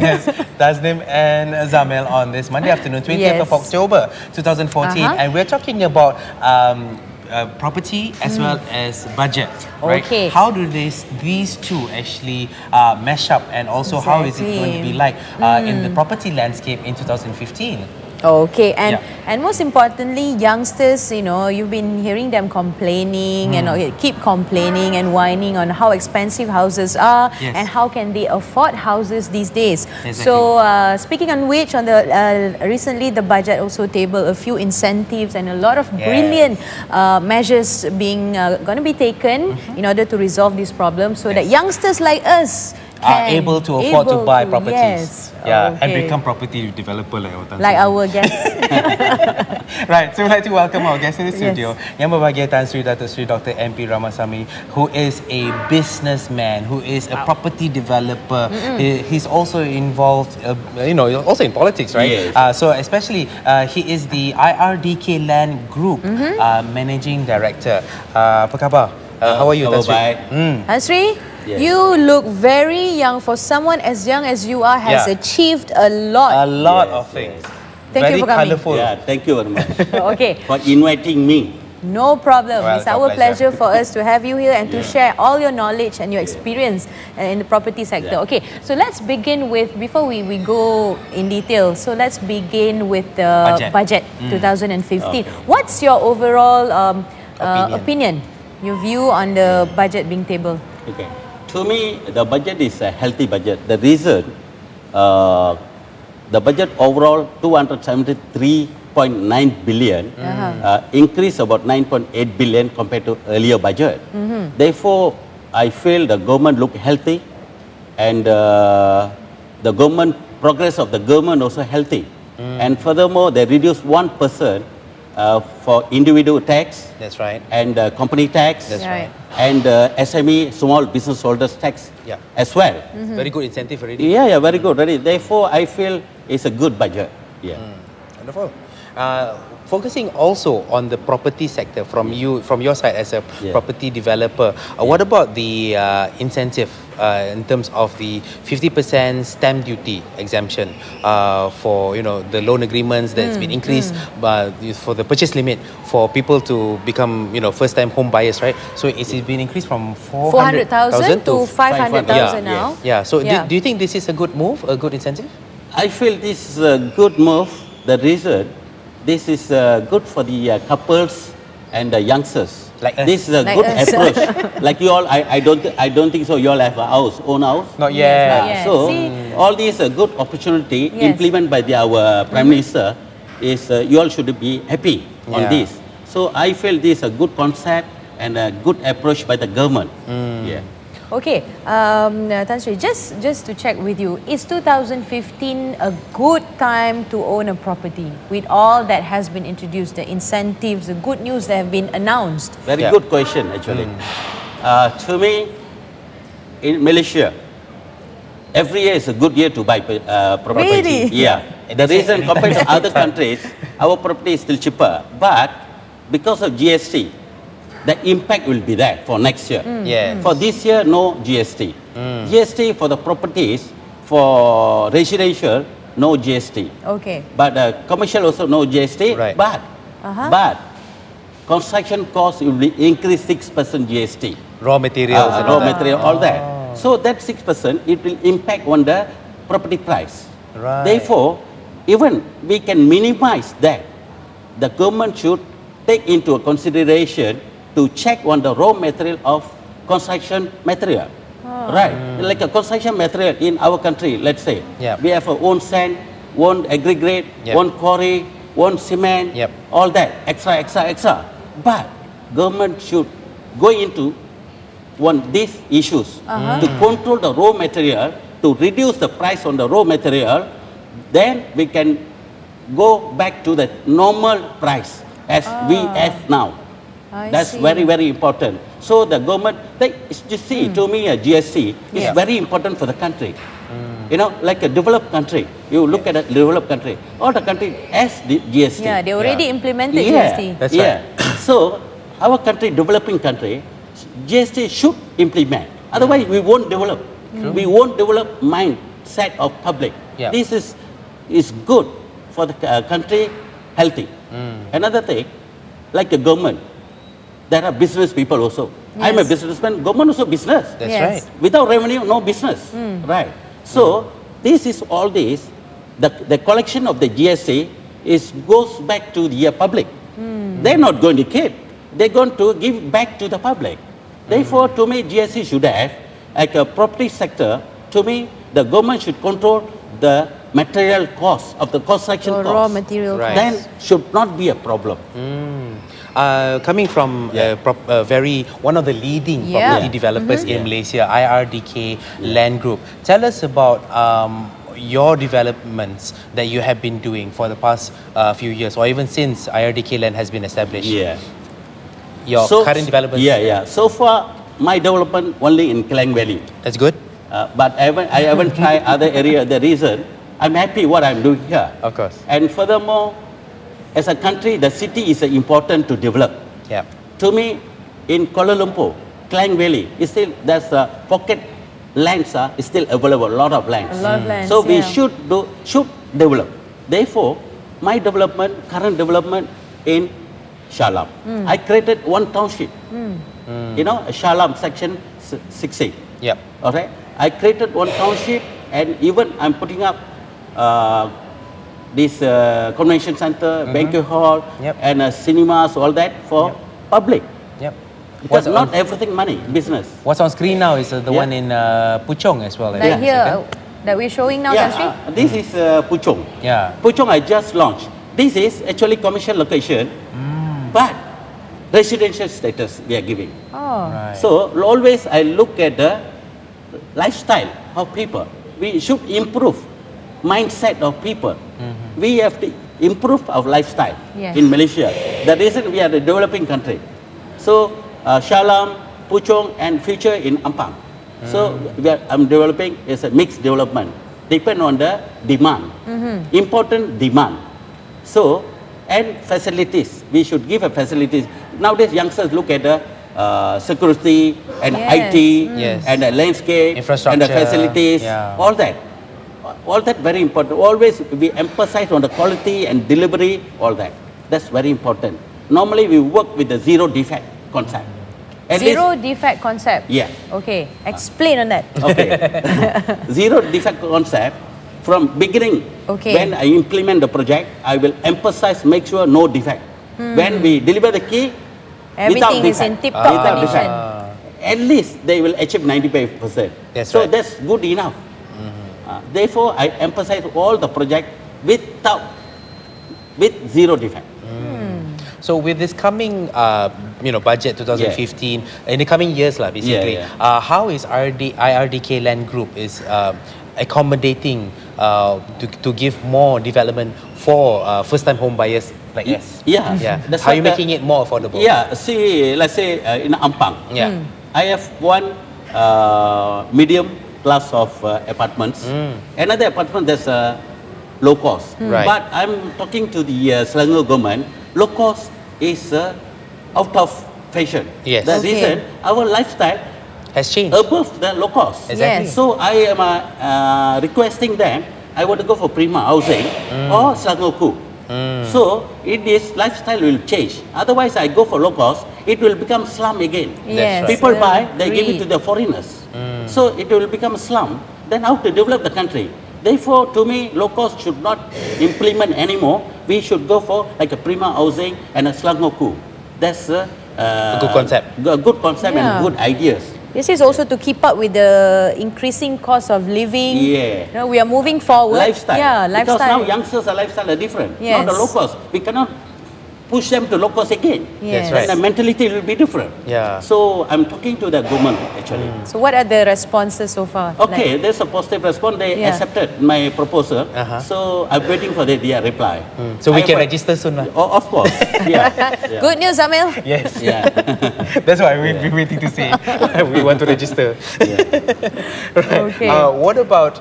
Yes, Tasnim and Zamil on this Monday afternoon, 20th of October 2014, and we're talking about property as well as budget, right? Okay. How do these two actually mesh up, and also how is it going to be like in the property landscape in 2015? Okay, and most importantly, youngsters, you know, you've been hearing them complaining and keep complaining and whining on how expensive houses are and how can they afford houses these days. Exactly. So, speaking on which, on the recently the budget also tabled a few incentives and a lot of brilliant measures being going to be taken in order to resolve this problem, so that youngsters like us are able to afford to buy properties. Yes. And become property developer like our guest. Right, so we'd like to welcome our guest in the studio, yang berbahagia Tan Sri Dato Sri Dr. MP Ramasamy, who is a businessman, who is a property developer. He's also involved, you know, also in politics, right? Yes. So especially, he is the IRDK Land Group Managing Director. Apa khabar? How are you, Tan Sri? Tan Sri? You look very young. For someone as young as you are, has achieved a lot. A lot of things. Thank very you for coming. Colourful. Yeah, thank you very much. Okay. For inviting me. No problem. Well, it's our pleasure for us to have you here and to share all your knowledge and your experience in the property sector. Okay, so let's begin with, before we go in detail, so let's begin with the budget 2015. What's your overall opinion, your view on the budget being tabled? Okay. To me, the budget is a healthy budget. The reason, the budget overall 273.9 billion, increase about 9.8 billion compared to earlier budget. Therefore, I feel the government look healthy, and the government progress of the government also healthy. And furthermore, they reduced 1% for individual tax. That's right. And company tax. That's right. And SME, small business holders tax as well. Very good incentive already. Yeah, very good already. Therefore, I feel it's a good budget. Wonderful. Focusing also on the property sector from your side as a property developer, what about the incentive in terms of the 50% stamp duty exemption for, you know, the loan agreements that's been increased for the purchase limit for people to become, you know, first-time home buyers, right? So it's been increased from 400,000 to 500,000 now. Yeah. So do you think this is a good move, a good incentive? I feel this is a good move. The reason, this is good for the couples and the youngsters. Like us. This is a good approach. Like you all, I don't think so. You all have a house, own house. Not yet. So all these are good opportunity implemented by our Prime Minister. Is you all should be happy on this. So I feel this is a good concept and a good approach by the government. Okay, Tan Sri, just to check with you, is 2015 a good time to own a property with all that has been introduced, the incentives, the good news that have been announced? Very good question, actually. To me, in Malaysia, every year is a good year to buy property. Really? Yeah. The reason, compared to other countries, our property is still cheaper. But because of GST, the impact will be there for next year. For this year, no GST. GST for the properties, for residential, no GST. Okay. But commercial also no GST. Right. But construction cost will be increase 6% GST. Raw materials. Raw material, all that. So that 6%, it will impact on the property price. Right. Therefore, even we can minimize that. The government should take into consideration to check on the raw material of construction material. Right. Like a construction material in our country, let's say. We have our own sand, one aggregate, one quarry, one cement, all that, extra. But government should go into these issues to control the raw material, to reduce the price on the raw material. Then we can go back to the normal price as we have now. That's very, very important. So the government, you see, to me, a GST is very important for the country. You know, like a developed country, you look at a developed country, all the country has the GST. Yeah, they already implemented GST. That's right. So our country, developing country, GST should implement. Otherwise, we won't develop. We won't develop set of public. Yeah. This is good for the country, healthy. Another thing, like a government, there are business people also. I'm a businessman, government also business. That's right. Without revenue, no business. Right. So this is all this. The collection of the GST goes back to the public. They're not going to keep. They're going to give back to the public. Therefore, to me, GST should have, like a property sector, to me, the government should control the material cost of the construction cost. Raw material Right. Then should not be a problem. Coming from one of the leading property developers in Malaysia, IRDK Land Group. Tell us about your developments that you have been doing for the past few years, or even since IRDK Land has been established. Your current developments. So far, my development only in Klang Valley. That's good. But I haven't tried other area. The reason, I'm happy what I'm doing here. Of course. And furthermore, as a country, the city is important to develop. Yeah. To me, in Kuala Lumpur, Klang Valley, is still there's pocket lands is still available, a lot of lands. A lot of lands, so we should develop. Therefore, my current development in Shalam, I created one township. You know, Shalam section 60. Yep. Okay, I created one township, and even I'm putting up this convention center, banquet hall, and cinemas, all that for public. Yep. Because not everything money, business. What's on screen now is the one in Puchong as well. Like here, that we're showing now, Tansi? This is Puchong. Yeah. Puchong I just launched. This is actually commercial location, but residential status we are giving. Right. So always I look at the lifestyle of people. We should improve mindset of people. We have to improve our lifestyle in Malaysia. The reason we are a developing country. So Shalam, Puchong, and future in Ampang. So I'm developing is a mixed development. Depend on the demand. Important demand. So and facilities. We should give a facilities. Nowadays youngsters look at the security and IT and the landscape and the facilities, all that. All that very important. Always we emphasize on the quality and delivery, all that. That's very important. Normally we work with the zero defect concept. Zero defect concept? Yeah. Okay, explain on that. Okay. Zero defect concept, from beginning, when I implement the project, I will emphasize, make sure no defect. When we deliver the key, everything is in tip-top condition. At least they will achieve 95%. So that's good enough. Therefore, I emphasize all the project with zero defect. So with this coming, budget 2015, in the coming years, basically, how is IRDK Land Group is accommodating to give more development for first-time home buyers like us? That's how are you making it more affordable? See, let's say in Ampang, I have one medium class of apartments. Another apartment that's low cost. But I'm talking to the Selangor government. Low cost is out of fashion. The reason our lifestyle has changed above the low cost. Exactly. So I am requesting them. I want to go for Prima housing or Selangor Coup. So this lifestyle will change. Otherwise, I go for low cost. It will become slum again. People buy, they give it to the foreigners. So it will become slum. Then how to develop the country? Therefore, to me, low cost should not implement anymore. We should go for like a Prima housing and a Selangor Coup. That's a good concept. A good concept and good ideas. This is also to keep up with the increasing cost of living. We are moving forward. Lifestyle. Because now youngsters' lifestyle are different. Not the low cost. We cannot push them to low cost again. That's right. And the mentality will be different. So I'm talking to the government actually. So what are the responses so far? Okay, there's a positive response. They accepted my proposal. So I'm waiting for their reply. So we can register soon. Oh, of course. Good news, Amil. Yes. That's why we've been waiting to say we want to register. What about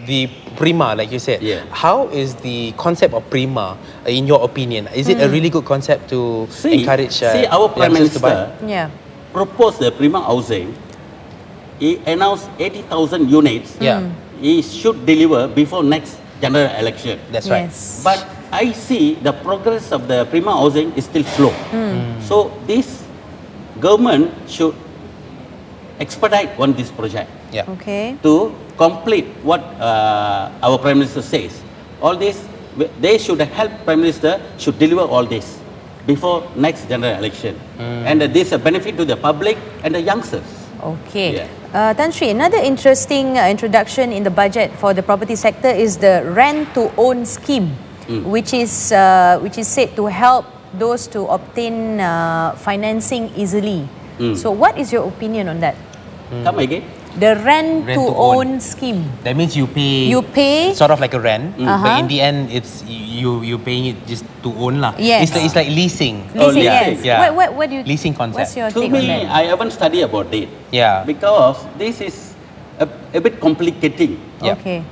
the Prima, like you said? How is the concept of Prima, in your opinion? Is it a really good concept to encourage our Prime Minister to buy? Proposed the Prima housing. He announced 80,000 units he should deliver before next general election. That's right. Yes. But I see the progress of the prima housing is still slow. So this government should expedite on this project Yeah. Okay. to complete what our Prime Minister says. All this, they should help Prime Minister should deliver all this before next general election. And this is a benefit to the public and the youngsters. Okay. Tan Sri, another interesting introduction in the budget for the property sector is the rent-to-own scheme, which is said to help those to obtain financing easily. So what is your opinion on that? Come again? The rent-to-own Rent-to-own. scheme. That means you pay. You pay. Sort of like a rent, but Uh-huh. in the end, it's you paying it just to own lah. Yes. It's like leasing. Leasing, leasing. yes. Yeah. What do you? Leasing concept. What's your To take on me, that? I haven't studied about it. Yeah. Because this is a bit complicating Yeah. Okay.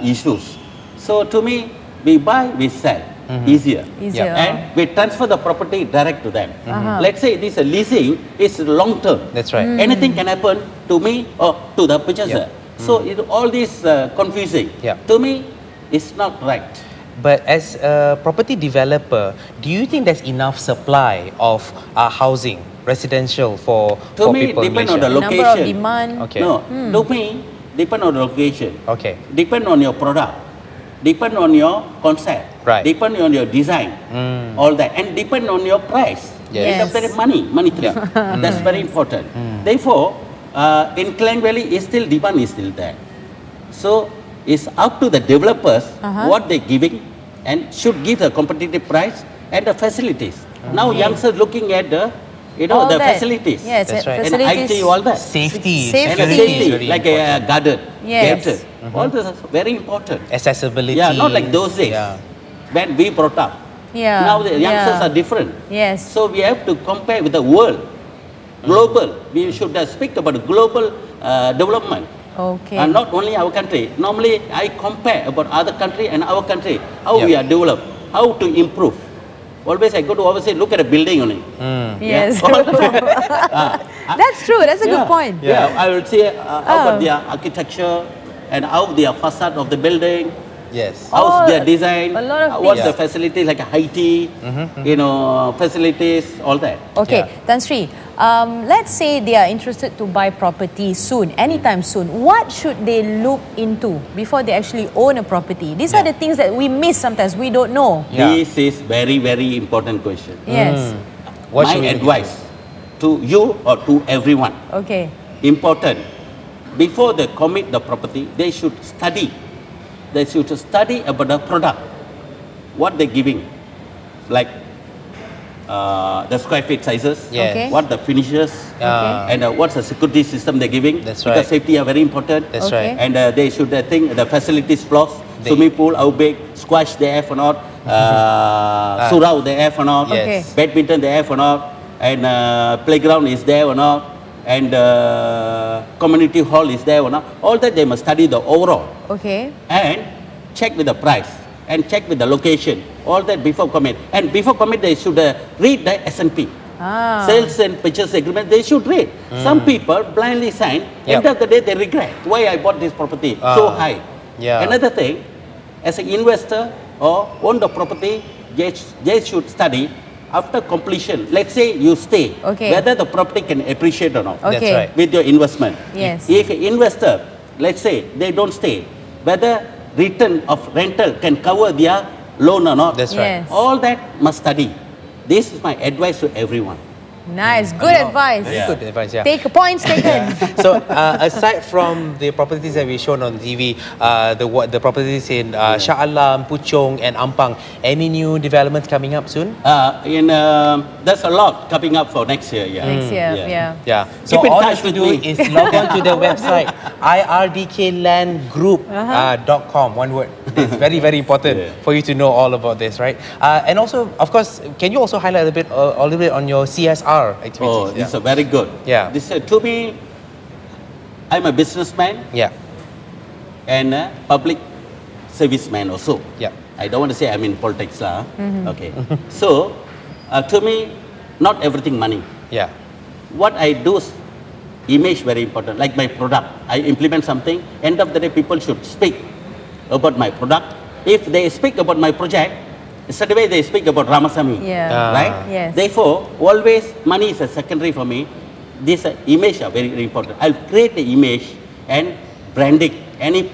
issues. So to me, we buy, we sell, easier. Easier. And we transfer the property direct to them. Uh-huh. Let's say this leasing is long term. That's right. Anything can happen to me or to the purchaser. So all this confusing. Yeah. To me, it's not right. But as a property developer, do you think there's enough supply of housing, residential for Me, people in depend on the Malaysia? Number of location. demand. Okay. No, to me, depend on the location. Okay. Depend on your product. Depend on your concept. Right. Depend on your design. All that. And depend on your price. Yes. End of the day, monetary. That's very important. Therefore, in Klang Valley, demand is still there. So, it's up to the developers what they're giving and should give a competitive price and the facilities. Now, youngsters looking at the All the that. facilities. Yes, That's right. And facilities. IT, all that. Safety. Safety. And the security is safety, very like a important. garden, Yes. gated. All this is very important. Accessibility. Yeah, not like those days Yeah. when we brought up. Yeah. Now the youngsters yeah. are different. Yes. So we have to compare with the world, global. We should speak about global development. Okay. And not only our country. Normally, I compare about other country and our country, how we are developed, how to improve. Always I go to overseas, look at a building only. Yes. Yeah. That's true. That's a good point. Yeah, I will see how about their architecture and how their facade of the building. Yes. How's their design? a lot of What's things. the facility like a high tea, facilities, all that. Okay, Yeah. Tan Sri, let's say they are interested to buy property soon, anytime soon. What should they look into before they actually own a property? These are the things that we miss sometimes. We don't know. Yeah. This is very, very important question. Yes. What should My we advice to you or to everyone, Okay. important. Before they commit the property, they should study. They should study about the product, what they're giving, like the square feet sizes, Yes. Okay. what the finishes, and what's the security system they're giving. That's Because right. safety are very important. That's Okay. right. And they should think the facilities floors, They- swimming pool, how big, squash they have or not, surau they have or not, Yes. Okay. badminton they have or not, and playground is there or not, and community hall is there or not. All that they must study the overall Okay. and check with the price and check with the location. All that before commit. And before commit, they should read the S&P. Sales and purchase agreement, they should read. Some people blindly sign. End of the day, they regret. Why I bought this property so high? Yeah. Another thing, as an investor or own the property, they should study after completion. Let's say you stay, Okay. whether the property can appreciate or not Okay. That's right. with your investment. Yes. If an investor, let's say they don't stay, whether return of rental can cover their loan or not. That's right. Yes. All that must study. This is my advice to everyone. Nice. Good advice. Very good advice, yeah. Take points taken. So aside from the properties that we shown on TV, the properties in Shah Alam, Puchong and Ampang, any new developments coming up soon? There's a lot coming up for next year. Yeah. Next year, Yeah. yeah. Yeah. So Keep in all you touch have to with do me. is log on to the website irdklandgroup.com. One word. It's very, very important for you to know all about this, right? And also, of course, can you also highlight a little bit on your CSR activities? Oh, this is very good. Yeah. This to me, I'm a businessman Yeah. and a public serviceman also. Yeah. I don't want to say I'm in politics, lah. Okay. So, to me, not everything money. Yeah. What I do image very important. Like my product, I implement something. End of the day, people should speak about my product. If they speak about my project, straight away they speak about Ramasamy, right? Yes. Therefore, always money is a secondary for me. This image are very, very important. I'll create the image and branding any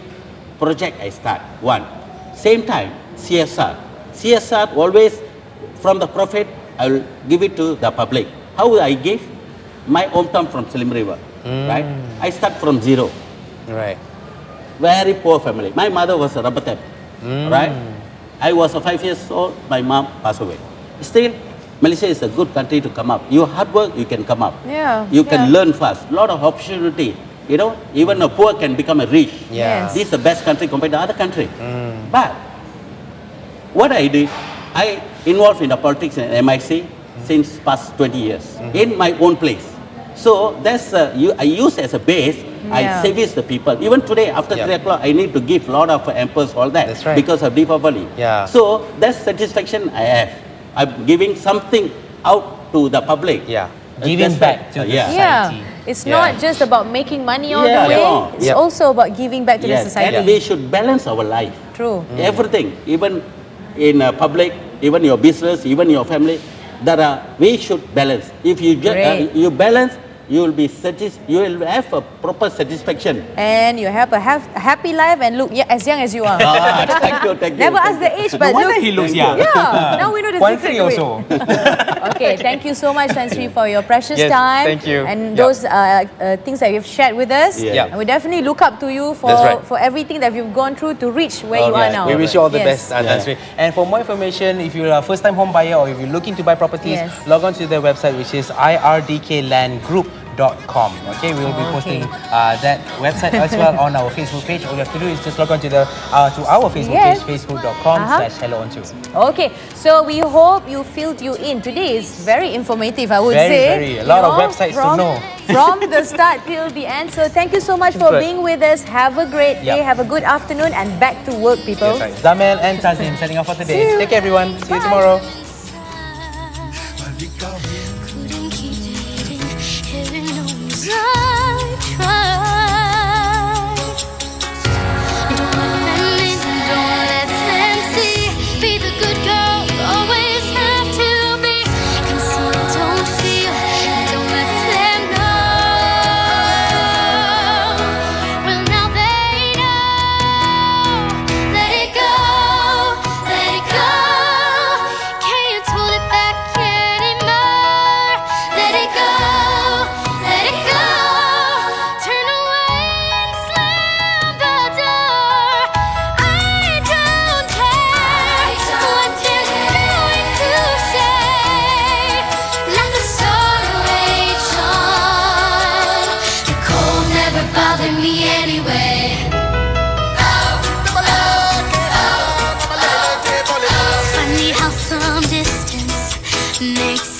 project I start. One. Same time, CSR. CSR always from the profit, I will give it to the public. How will I give? My hometown from Selim River, right? I start from zero. Right. Very poor family. My mother was a rubber tap, right? I was 5 years old, my mom passed away. Still, Malaysia is a good country to come up. You hard work, you can come up. Yeah. You can learn fast. A lot of opportunity. You know, even a poor can become a rich. Yes. This is the best country compared to other country. But what I did, I involved in the politics in MIC since past 20 years in my own place. So that's I use as a base. I service the people. Even today, after 3 o'clock, I need to give a lot of hampers, all that, That's right. because of Deepavali. Yeah. So that's satisfaction I have. I'm giving something out to the public. Yeah. Giving back to the society. It's not just about making money all the way. No. It's also about giving back to the society. And we should balance our life. True. Everything, even in public, even your business, even your family, we should balance. If you you balance, you will be you will have a proper satisfaction. And you have a happy life and look as young as you are. Thank you, thank you. Never ask the age, but No look. wonder he looks young. Yeah, now we know the secret to it. also. Okay, thank you so much, Tan Sri, for your precious Yes, time. thank you. And those things that you've shared with us. Yeah. And we definitely look up to you That's right. for everything that you've gone through to reach where you are now. We wish you all the best, Yes. Tan Sri. And for more information, if you're a first-time home buyer or if you're looking to buy properties, log on to their website, which is irdklandgroup.com. Okay, we will be posting that website as well on our Facebook page. All you have to do is just log on to our Facebook page, facebook.com/helloonto. Okay, so we hope you filled you in. Today is very informative, I would say. A lot of websites to know. From the start till the end. So thank you so much for being with us. Have a great day. Have a good afternoon and back to work, people. Yes, right. Zamel and Tazim signing off for today. Take care, everyone. See you tomorrow. Funny how some distance makes